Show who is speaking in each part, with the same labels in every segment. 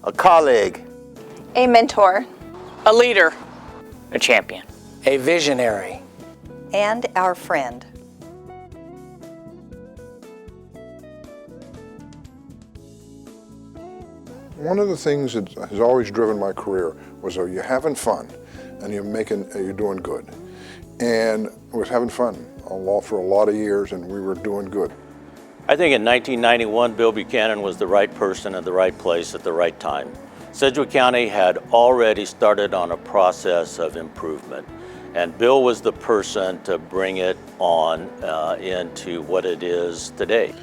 Speaker 1: a colleague,
Speaker 2: a mentor,
Speaker 3: a leader,
Speaker 4: a champion,
Speaker 5: a visionary,
Speaker 6: and our friend.
Speaker 7: One of the things that has always driven my career was you're having fun and you're doing good. And I was having fun for a lot of years, and we were doing good.
Speaker 8: I think in 1991, Bill Buchanan was the right person at the right place at the right time. Sedgwick County had already started on a process of improvement, and Bill was the person to bring it on into what it is today.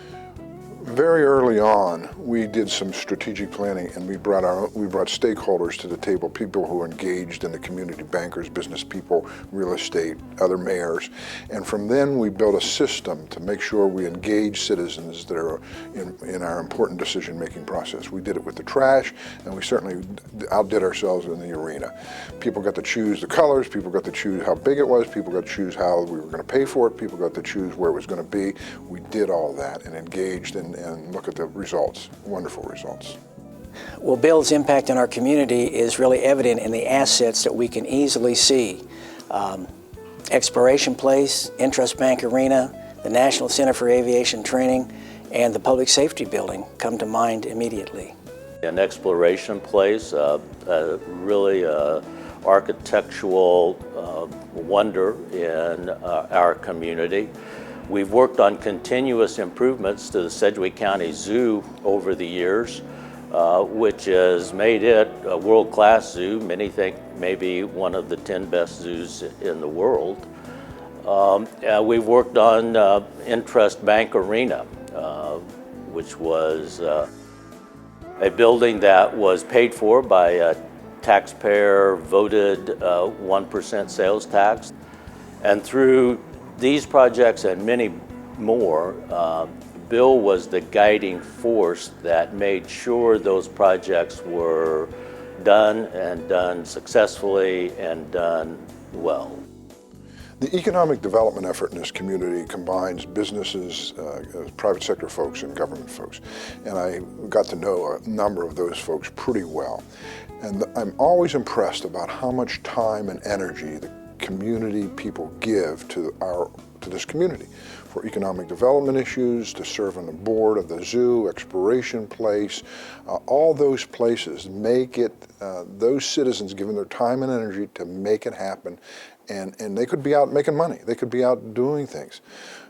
Speaker 7: Very early on, we did some strategic planning, and we brought stakeholders to the table, people who are engaged in the community, bankers, business people, real estate, other mayors. And from then, we built a system to make sure we engage citizens that are in our important decision-making process. We did it with the trash, and we certainly outdid ourselves in the arena. People got to choose the colors, people got to choose how big it was, people got to choose how we were going to pay for it, people got to choose where it was going to be. We did all that and engaged and look at the results, wonderful results.
Speaker 5: Well, Bill's impact on our community is really evident in the assets that we can easily see. Exploration Place, Intrust Bank Arena, the National Center for Aviation Training, and the Public Safety Building come to mind immediately.
Speaker 8: An Exploration Place, really architectural wonder in our community. We've worked on continuous improvements to the Sedgwick County Zoo over the years, which has made it a world-class zoo. Many think maybe one of the 10 best zoos in the world. We've worked on Intrust Bank Arena, which was a building that was paid for by a taxpayer-voted 1% sales tax. And through these projects and many more, Bill was the guiding force that made sure those projects were done and done successfully and done well.
Speaker 7: The economic development effort in this community combines businesses, private sector folks, and government folks. And I got to know a number of those folks pretty well. And I'm always impressed about how much time and energy the community people give to this community for economic development issues, to serve on the board of the zoo, Exploration Place, all those places make it, those citizens giving their time and energy to make it happen, and they could be out making money, they could be out doing things.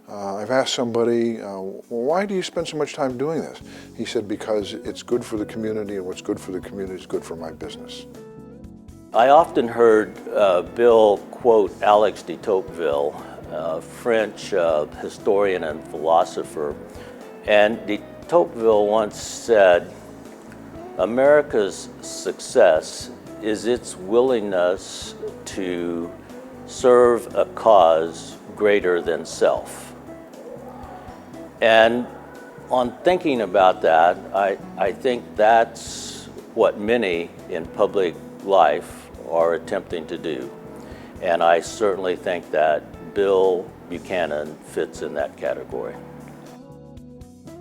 Speaker 7: I've asked somebody, well, why do you spend so much time doing this? He said, because it's good for the community, and what's good for the community is good for my business.
Speaker 8: I often heard Bill quote Alex de Tocqueville, a French historian and philosopher. And de Tocqueville once said, America's success is its willingness to serve a cause greater than self. And on thinking about that, I think that's what many in public life are attempting to do. And I certainly think that Bill Buchanan fits in that category.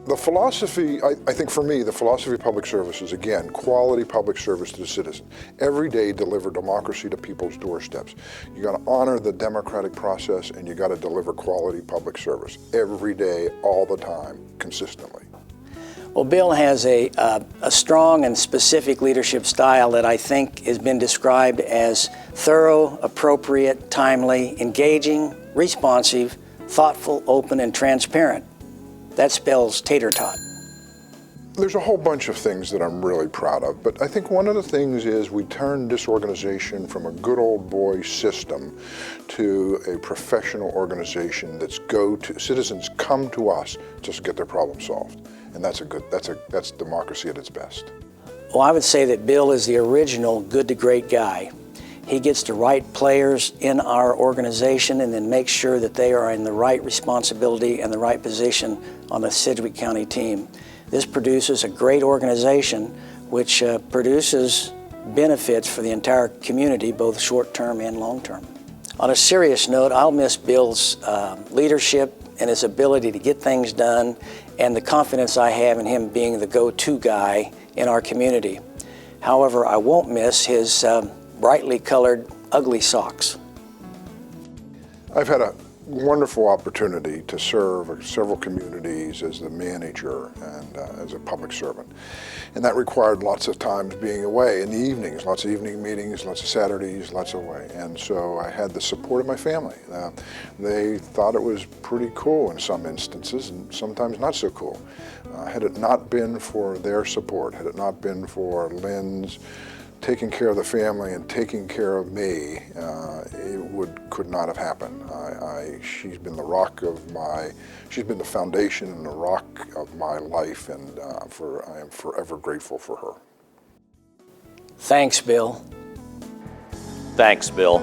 Speaker 7: The philosophy, I think for me, the philosophy of public service is, again, quality public service to the citizen. Every day deliver democracy to people's doorsteps. You got to honor the democratic process, and you got to deliver quality public service every day, all the time, consistently.
Speaker 5: Well, Bill has a strong and specific leadership style that I think has been described as thorough, appropriate, timely, engaging, responsive, thoughtful, open, and transparent. That spells tater tot.
Speaker 7: There's a whole bunch of things that I'm really proud of, but I think one of the things is we turned this organization from a good old boy system to a professional organization that's citizens come to us to get their problem solved. And that's democracy at its best.
Speaker 5: Well, I would say that Bill is the original good to great guy. He gets the right players in our organization and then makes sure that they are in the right responsibility and the right position on the Sedgwick County team. This produces a great organization which produces benefits for the entire community, both short-term and long-term. On a serious note, I'll miss Bill's leadership and his ability to get things done, and the confidence I have in him being the go-to guy in our community. However, I won't miss his brightly colored ugly socks.
Speaker 7: I've had a wonderful opportunity to serve several communities as the manager and as a public servant. And that required lots of times being away in the evenings, lots of evening meetings, lots of Saturdays, lots of away. And so I had the support of my family. They thought it was pretty cool in some instances and sometimes not so cool. Had it not been for their support, had it not been for Lynn's taking care of the family and taking care of me, it could not have happened. She's been the rock of she's been the foundation and the rock of my life, and I am forever grateful for her.
Speaker 5: Thanks, Bill.
Speaker 8: Thanks, Bill.